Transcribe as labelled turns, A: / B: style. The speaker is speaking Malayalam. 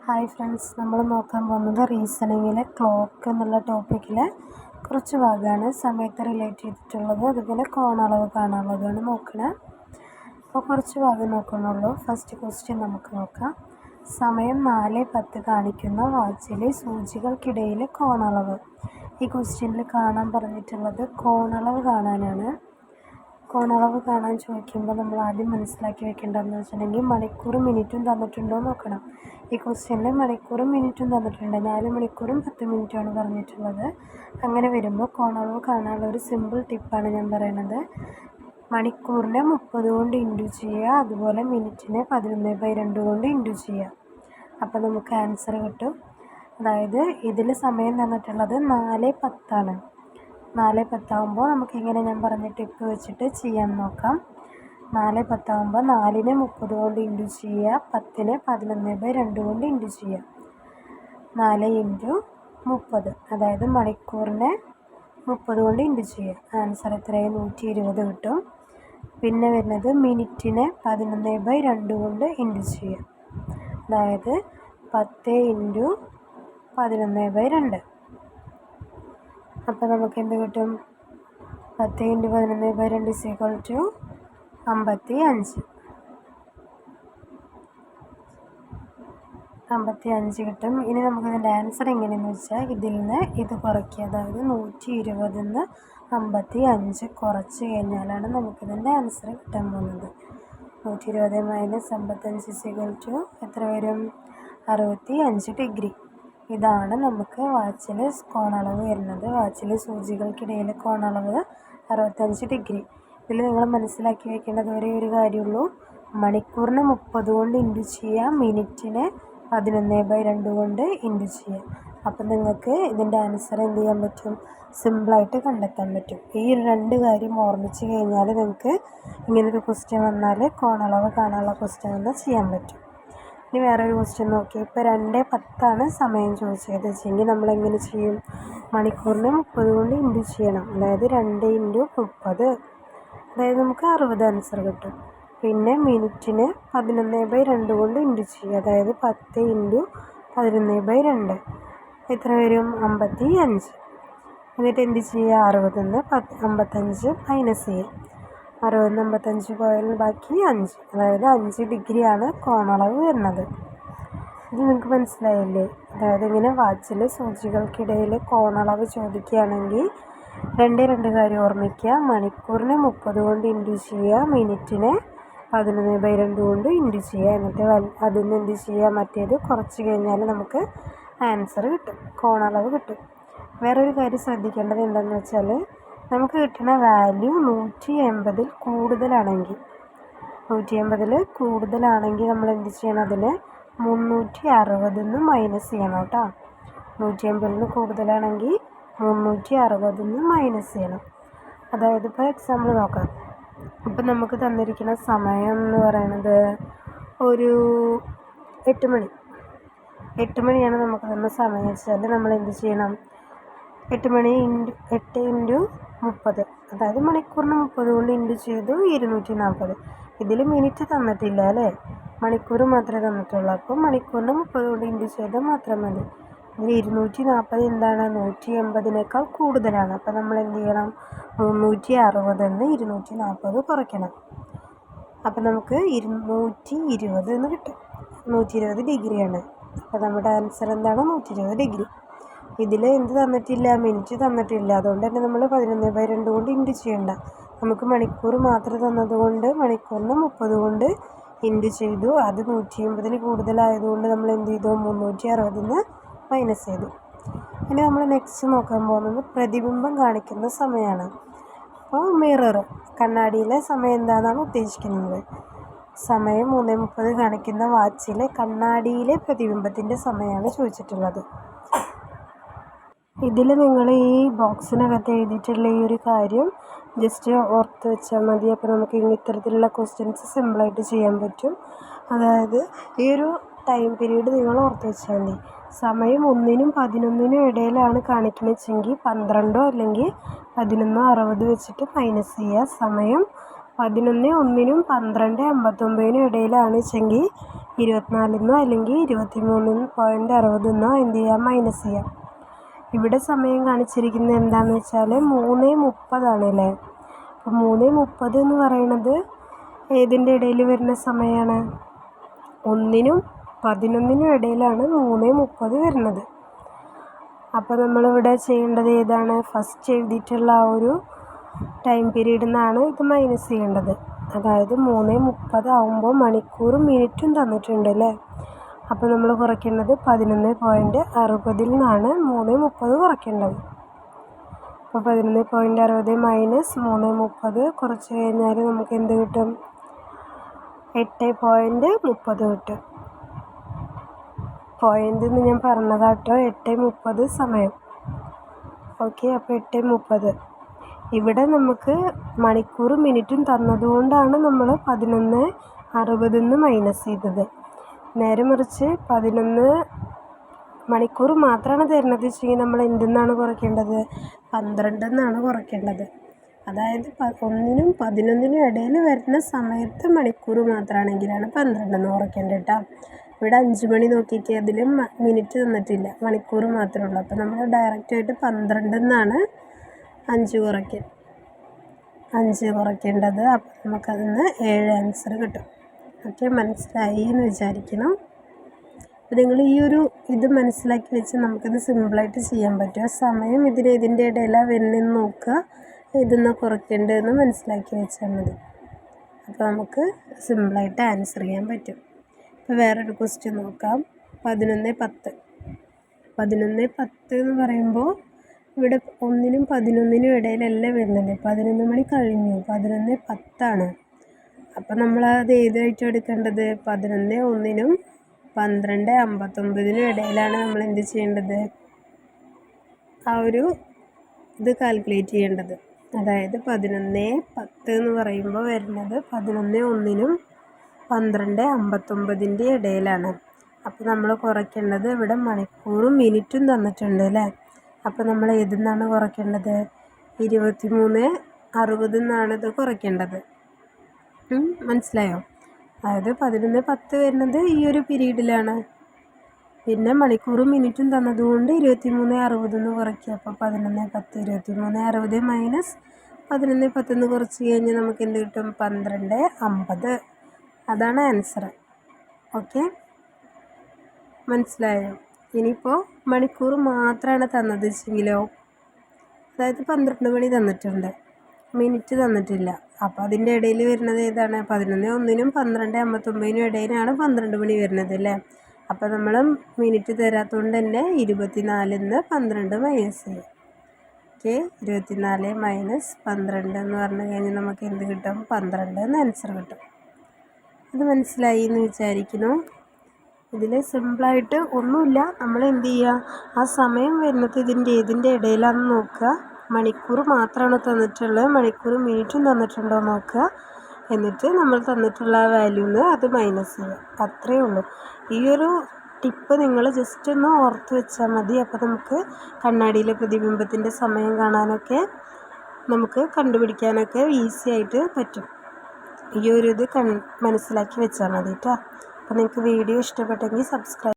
A: ഹായ് ഫ്രണ്ട്സ്, നമ്മൾ നോക്കാൻ പോകുന്നത് റീസണിങ്ങിലെ ക്ലോക്ക് എന്നുള്ള ടോപ്പിക്കിലെ കുറച്ച് ഭാഗമാണ്. സമയത്ത് റിലേറ്റ് ചെയ്തിട്ടുള്ളത്, അതുപോലെ കോണളവ് കാണാനുള്ളതാണ് നോക്കണേ. അപ്പോൾ കുറച്ച് ഭാഗം നോക്കുന്നുള്ളൂ. ഫസ്റ്റ് ക്വസ്റ്റ്യൻ നമുക്ക് നോക്കാം. സമയം 4:10 കാണിക്കുന്ന വാച്ചിലെ സൂചികൾക്കിടയിലെ കോണളവ്. ഈ ക്വസ്റ്റ്യനിൽ കാണാൻ പറഞ്ഞിട്ടുള്ളത് കോണളവ് കാണാനാണ്. കോണളവ് കാണാൻ ചോദിക്കുമ്പോൾ നമ്മൾ ആദ്യം മനസ്സിലാക്കി വെക്കേണ്ടതെന്ന് വെച്ചിട്ടുണ്ടെങ്കിൽ മണിക്കൂറും മിനിറ്റും തന്നിട്ടുണ്ടോ നോക്കണം. ഈ ക്വസ്റ്റ്യനിൽ മണിക്കൂറും മിനിറ്റും തന്നിട്ടുണ്ട്. 4 മണിക്കൂറും 10 മിനിറ്റുമാണ് പറഞ്ഞിട്ടുള്ളത്. അങ്ങനെ വരുമ്പോൾ കോണളവ് കാണാനുള്ള ഒരു സിമ്പിൾ ടിപ്പാണ് ഞാൻ പറയുന്നത്. മണിക്കൂറിനെ 30 കൊണ്ട് ഇൻറ്റു ചെയ്യുക, അതുപോലെ മിനിറ്റിനെ 11/2 കൊണ്ട് ഇൻറ്റു ചെയ്യുക. അപ്പോൾ നമുക്ക് ആൻസർ കിട്ടും. അതായത് ഇതിൽ സമയം തന്നിട്ടുള്ളത് 4:10 ആണ്. 4:10 ആകുമ്പോൾ നമുക്കിങ്ങനെ ഞാൻ പറഞ്ഞ ടിപ്പ് വെച്ചിട്ട് ചെയ്യാൻ നോക്കാം. 4:10 ആകുമ്പോൾ 4നെ 30 കൊണ്ട് ഇൻറ്റു ചെയ്യുക, 10നെ 11/2 കൊണ്ട് ഇൻറ്റു ചെയ്യുക. 4 × 30, അതായത് മണിക്കൂറിനെ 30 കൊണ്ട് ഇൻറ്റു ചെയ്യുക. ആൻസർ എത്രയും 120 കിട്ടും. പിന്നെ വരുന്നത് മിനിറ്റിനെ 11/2 കൊണ്ട് ഇൻറ്റു ചെയ്യുക, അതായത് 10 × 11/2. അപ്പോൾ നമുക്ക് എന്ത് കിട്ടും? 10 × 11/2 = 55. 55 കിട്ടും. ഇനി നമുക്കിതിൻ്റെ ആൻസർ എങ്ങനെയെന്ന് വെച്ചാൽ ഇതിൽ നിന്ന് ഇത് കുറയ്ക്കുക, അതായത് 120 നിന്ന് 55 കുറച്ച് കഴിഞ്ഞാലാണ് നമുക്കിതിൻ്റെ ആൻസർ കിട്ടാൻ പോകുന്നത്. 120 - 55 എത്ര വരും? 65 ഡിഗ്രി. ഇതാണ് നമുക്ക് വാച്ചിൽ കോണളവ് വരുന്നത്. വാച്ചിൽ സൂചികൾക്കിടയിൽ കോണളവ് 65 ഡിഗ്രി. ഇതിൽ നിങ്ങൾ മനസ്സിലാക്കി വയ്ക്കേണ്ടത് ഒരേ ഒരു കാര്യമുള്ളൂ. മണിക്കൂറിനെ 30 കൊണ്ട് ഇൻറ്റു ചെയ്യുക, മിനിറ്റിനെ 11/2 കൊണ്ട് ഇൻറ്റു ചെയ്യുക. അപ്പം നിങ്ങൾക്ക് ഇതിൻ്റെ ആൻസർ എന്ത് ചെയ്യാൻ പറ്റും? സിമ്പിളായിട്ട് കണ്ടെത്താൻ പറ്റും. ഈ 2 കാര്യം ഓർമ്മിച്ച് കഴിഞ്ഞാൽ നിങ്ങൾക്ക് ഇങ്ങനൊരു ക്വസ്റ്റ്യൻ വന്നാൽ കോണളവ് കാണാനുള്ള ക്വസ്റ്റ്യൻ വന്നാൽ ചെയ്യാൻ പറ്റും. ഇനി വേറൊരു ക്വസ്റ്റ്യൻ നോക്കി. ഇപ്പോൾ 2:10 സമയം ചോദിച്ചത് വെച്ചെങ്കിൽ നമ്മളെങ്ങനെ ചെയ്യും? മണിക്കൂറിനെ 30 കൊണ്ട് ഇൻറ്റു ചെയ്യണം, അതായത് 2 × 30, അതായത് നമുക്ക് 60 ആൻസർ കിട്ടും. പിന്നെ മിനിറ്റിനെ 11/2 കൊണ്ട് ഇൻറ്റു ചെയ്യുക, അതായത് 10 × 11/2 എത്ര വരും? 55. എന്നിട്ട് എന്ത് ചെയ്യുക? 60 നിന്ന് 55 മൈനസ് ചെയ്യുക. 60 നിന്ന് 55 പോയാൽ ബാക്കി 5, അതായത് 5 ഡിഗ്രിയാണ് കോണളവ് വരുന്നത്. ഇത് നിങ്ങൾക്ക് മനസ്സിലായില്ലേ? അതായത് ഇങ്ങനെ വാച്ചിൽ സൂചികൾക്കിടയിൽ കോണളവ് ചോദിക്കുകയാണെങ്കിൽ 2 കാര്യം ഓർമ്മിക്കുക. മണിക്കൂറിനെ 30 കൊണ്ട് ഇൻറ്റു ചെയ്യുക, മിനിറ്റിനെ 11/2 കൊണ്ട് ഇൻറ്റു ചെയ്യുക. എന്നിട്ട് അതിൽ നിന്ന് എന്ത് ചെയ്യുക? മറ്റേത് കുറച്ച് കഴിഞ്ഞാൽ നമുക്ക് ആൻസർ കിട്ടും, കോണളവ് കിട്ടും. വേറൊരു കാര്യം ശ്രദ്ധിക്കേണ്ടത് എന്താണെന്ന് വെച്ചാൽ, നമുക്ക് കിട്ടുന്ന വാല്യൂ 180 കൂടുതലാണെങ്കിൽ 180 കൂടുതലാണെങ്കിൽ നമ്മൾ എന്ത് ചെയ്യണം? അതിന് 360 മൈനസ് ചെയ്യണം കേട്ടോ. 180 കൂടുതലാണെങ്കിൽ 360 മൈനസ് ചെയ്യണം. അതായത് ഇപ്പോൾ എക്സാമ്പിൾ നോക്കാം. ഇപ്പം നമുക്ക് തന്നിരിക്കുന്ന സമയം എന്ന് പറയുന്നത് ഒരു 8 മണി. 8 മണിയാണ് നമുക്ക് തന്ന സമയം വെച്ചാൽ നമ്മൾ എന്ത് ചെയ്യണം? 8 × 30, അതായത് മണിക്കൂറിന് 30 കൊണ്ട് ഇൻറ്റു ചെയ്തു 240. ഇതിൽ മിനിറ്റ് തന്നിട്ടില്ല അല്ലേ, മണിക്കൂർ മാത്രമേ തന്നിട്ടുള്ളൂ. അപ്പോൾ മണിക്കൂറിന് 30 കൊണ്ട് ഇൻറ്റു ചെയ്താൽ മാത്രം മതി. ഇതിൽ 240 എന്താണ്? 180 കൂടുതലാണ്. അപ്പോൾ നമ്മൾ എന്ത് ചെയ്യണം? 360 നിന്ന് 240 കുറയ്ക്കണം. അപ്പോൾ നമുക്ക് 220 എന്ന് കിട്ടും. 120 ഡിഗ്രിയാണ്. അപ്പോൾ നമ്മുടെ ആൻസർ എന്താണ്? 120 ഡിഗ്രി. ഇതിൽ എന്ത് തന്നിട്ടില്ല? മിനിറ്റ് തന്നിട്ടില്ല. അതുകൊണ്ട് തന്നെ നമ്മൾ 11/2 കൊണ്ട് ഇൻറ്റു ചെയ്യണ്ട. നമുക്ക് മണിക്കൂർ മാത്രം തന്നതുകൊണ്ട് മണിക്കൂറിന് 30 കൊണ്ട് ഇൻറ്റു ചെയ്തു. അത് 180 കൂടുതലായതുകൊണ്ട് നമ്മൾ എന്ത് ചെയ്തു? 360 മൈനസ് ചെയ്തു. ഇനി നമ്മൾ നെക്സ്റ്റ് നോക്കാൻ പോകുന്നത് പ്രതിബിംബം കാണിക്കുന്ന സമയമാണ്. അപ്പോൾ മിറർ, കണ്ണാടിയിലെ സമയം എന്താണെന്നാണ് ഉദ്ദേശിക്കുന്നത്. സമയം 3:30 കാണിക്കുന്ന വാച്ചിലെ കണ്ണാടിയിലെ പ്രതിബിംബത്തിൻ്റെ സമയമാണ് ചോദിച്ചിട്ടുള്ളത്. ഇതിൽ നിങ്ങൾ ഈ ബോക്സിനകത്ത് എഴുതിയിട്ടുള്ള ഈ ഒരു കാര്യം ജസ്റ്റ് ഓർത്ത് വെച്ചാൽ മതി. അപ്പോൾ നമുക്ക് ഇത്തരത്തിലുള്ള ക്വസ്റ്റ്യൻസ് സിമ്പിളായിട്ട് ചെയ്യാൻ പറ്റും. അതായത് ഈ ഒരു ടൈം പീരീഡ് നിങ്ങൾ ഓർത്ത് വെച്ചാൽ മതി. സമയം 1നും 11നും ഇടയിലാണ് കാണിക്കണമെങ്കിൽ 12 അല്ലെങ്കിൽ 11:60 വെച്ചിട്ട് മൈനസ് ചെയ്യുക. സമയം 11:01നും 12:59നും ഇടയിലാണ് വെച്ചെങ്കിൽ 24 അല്ലെങ്കിൽ 23.60 എന്ത് ചെയ്യാം, മൈനസ് ചെയ്യാം. ഇവിടെ സമയം കാണിച്ചിരിക്കുന്നത് എന്താണെന്ന് വെച്ചാൽ 3:30 അല്ലേ. അപ്പോൾ 3:30 എന്ന് പറയുന്നത് ഏതിൻ്റെ ഇടയിൽ വരുന്ന സമയമാണ്? 1-നും 11-നും ഇടയിലാണ് 3:30 വരുന്നത്. അപ്പോൾ നമ്മളിവിടെ ചെയ്യേണ്ടത് ഏതാണ്? ഫസ്റ്റ് എഴുതിയിട്ടുള്ള ആ ഒരു ടൈം പീരീഡിൽ നിന്നാണ് ഇത് മൈനസ് ചെയ്യേണ്ടത്. അതായത് 3:30 ആകുമ്പോൾ മണിക്കൂറും മിനിറ്റും തന്നിട്ടുണ്ട് അല്ലേ. അപ്പോൾ നമ്മൾ കുറയ്ക്കേണ്ടത് 11.60 നിന്നാണ് 3:30 കുറയ്ക്കേണ്ടത്. അപ്പോൾ 11.60 മൈനസ് 3:30 കുറച്ച് കഴിഞ്ഞാൽ നമുക്ക് എന്ത് കിട്ടും? 8.30 കിട്ടും. പോയിൻ്റ് എന്ന് ഞാൻ പറഞ്ഞതാട്ടോ, 8:30 സമയം. ഓക്കെ, അപ്പോൾ 8:30. ഇവിടെ നമുക്ക് മണിക്കൂറും മിനിറ്റും തന്നതുകൊണ്ടാണ് നമ്മൾ 11.60 നിന്ന് മൈനസ് ചെയ്തത്. നേരെ മറിച്ച് 11 മണിക്കൂർ മാത്രമാണ് തരുന്നത് വെച്ചെങ്കിൽ നമ്മൾ എന്തെന്നാണ് കുറയ്ക്കേണ്ടത്? 12 എന്നാണ് കുറയ്ക്കേണ്ടത്. അതായത് 1-നും 11-നും ഇടയിൽ വരുന്ന സമയത്ത് മണിക്കൂർ മാത്രമാണെങ്കിലാണ് 12 എന്ന് കുറയ്ക്കേണ്ടത് കേട്ടോ. ഇവിടെ 5 മണി നോക്കിയിട്ട് അതിൽ മിനിറ്റ് തന്നിട്ടില്ല, മണിക്കൂർ മാത്രമേ ഉള്ളൂ. അപ്പോൾ നമ്മൾ ഡയറക്റ്റായിട്ട് 12 എന്നാണ് 5 കുറയ്ക്കേണ്ടത്. അപ്പോൾ നമുക്കതിന് 7 ആൻസർ കിട്ടും. ഓക്കെ, മനസ്സിലായി എന്ന് വിചാരിക്കണം. അപ്പോൾ നിങ്ങൾ ഈ ഒരു ഇത് മനസ്സിലാക്കി വെച്ച് നമുക്കിത് സിമ്പിളായിട്ട് ചെയ്യാൻ പറ്റും. ആ സമയം ഇതിൻ്റെ ഇടയിലാണ് വരുന്നതെന്ന് നോക്കുക, ഇതെന്ന് കുറയ്ക്കേണ്ടതെന്ന് മനസ്സിലാക്കി വെച്ചാൽ മതി. അപ്പോൾ നമുക്ക് സിമ്പിളായിട്ട് ആൻസർ ചെയ്യാൻ പറ്റും. ഇപ്പോൾ വേറൊരു ക്വസ്റ്റ്യൻ നോക്കാം. 11:10 എന്ന് പറയുമ്പോൾ ഇവിടെ 1-നും 11-നും ഇടയിലല്ല വരുന്നത്. 11 മണി കഴിഞ്ഞു, 11:10 അപ്പോൾ നമ്മളത് ഏതായിട്ട് എടുക്കേണ്ടത്? 11:01-നും 12:59-നും ഇടയിലാണ് നമ്മൾ എന്ത് ചെയ്യേണ്ടത്? ആ ഒരു ഇത് കാൽക്കുലേറ്റ് ചെയ്യേണ്ടത്. അതായത് 11:10 എന്ന് പറയുമ്പോൾ വരുന്നത് 11:01-നും 12:59-ൻ്റെ ഇടയിലാണ്. അപ്പോൾ നമ്മൾ കുറയ്ക്കേണ്ടത് ഇവിടെ മണിക്കൂറും മിനിറ്റും തന്നിട്ടുണ്ട് അല്ലേ. അപ്പോൾ നമ്മൾ ഏതിന്നാണ് കുറയ്ക്കേണ്ടത്? 23:60 എന്നാണ് ഇത് കുറയ്ക്കേണ്ടത്. മനസ്സിലായോ? അതായത് 11:10 വരുന്നത് ഈ ഒരു പീരീഡിലാണ്. പിന്നെ മണിക്കൂറും മിനിറ്റും തന്നതുകൊണ്ട് 23:60 എന്ന് കുറയ്ക്കുക. അപ്പോൾ 11:10, 23:60 മൈനസ് 11:10 എന്ന് കുറച്ച് കഴിഞ്ഞാൽ നമുക്ക് എന്ത് കിട്ടും? 12:50. അതാണ് ആൻസർ. ഓക്കെ, മനസ്സിലായോ? ഇനിയിപ്പോൾ മണിക്കൂർ മാത്രമാണ് തന്നത് വെച്ചെങ്കിലോ, അതായത് 12 മണി തന്നിട്ടുണ്ട്, മിനിറ്റ് തന്നിട്ടില്ല. അപ്പോൾ അതിൻ്റെ ഇടയിൽ വരുന്നത് ഏതാണ്? 11:01-നും 12:59-നും ഇടയിലാണ് 12 മണി വരുന്നത് അല്ലേ. അപ്പോൾ നമ്മൾ മിനിറ്റ് തരാത്തതുകൊണ്ട് തന്നെ 24-ന്ന് 12 മൈനസ് ചെയ്യും. ഓക്കെ, 24 മൈനസ് 12 എന്ന് പറഞ്ഞു കഴിഞ്ഞാൽ നമുക്ക് എന്ത് കിട്ടും? 12 എന്ന് ആൻസർ കിട്ടും. ഇത് മനസ്സിലായി എന്ന് വിചാരിക്കുന്നു. ഇതിൽ സിമ്പിളായിട്ട് ഒന്നുമില്ല, നമ്മൾ എന്ത് ചെയ്യുക, ആ സമയം വരുന്നത് ഏതിൻ്റെ ഇടയിലാണെന്ന് നോക്കുക. മണിക്കൂർ മാത്രമാണ് തന്നിട്ടുള്ളത്, മണിക്കൂറും മിനിറ്റും തന്നിട്ടുണ്ടോ നോക്കുക. എന്നിട്ട് നമ്മൾ തന്നിട്ടുള്ള ആ വാല്യൂന്ന് അത് മൈനസ് ചെയ്യുക. അത്രയേ ഉള്ളൂ. ഈ ഒരു ടിപ്പ് നിങ്ങൾ ജസ്റ്റ് ഒന്ന് ഓർത്ത് വെച്ചാൽ മതി. അപ്പോൾ നമുക്ക് കണ്ണാടിയിലെ പ്രതിബിംബത്തിൻ്റെ സമയം കാണാനൊക്കെ നമുക്ക് കണ്ടുപിടിക്കാനൊക്കെ ഈസി ആയിട്ട് പറ്റും. ഈ ഒരു ഇത് മനസ്സിലാക്കി വെച്ചാൽ മതി കേട്ടോ. അപ്പോൾ നിങ്ങൾക്ക് വീഡിയോ ഇഷ്ടപ്പെട്ടെങ്കിൽ സബ്സ്ക്രൈബ്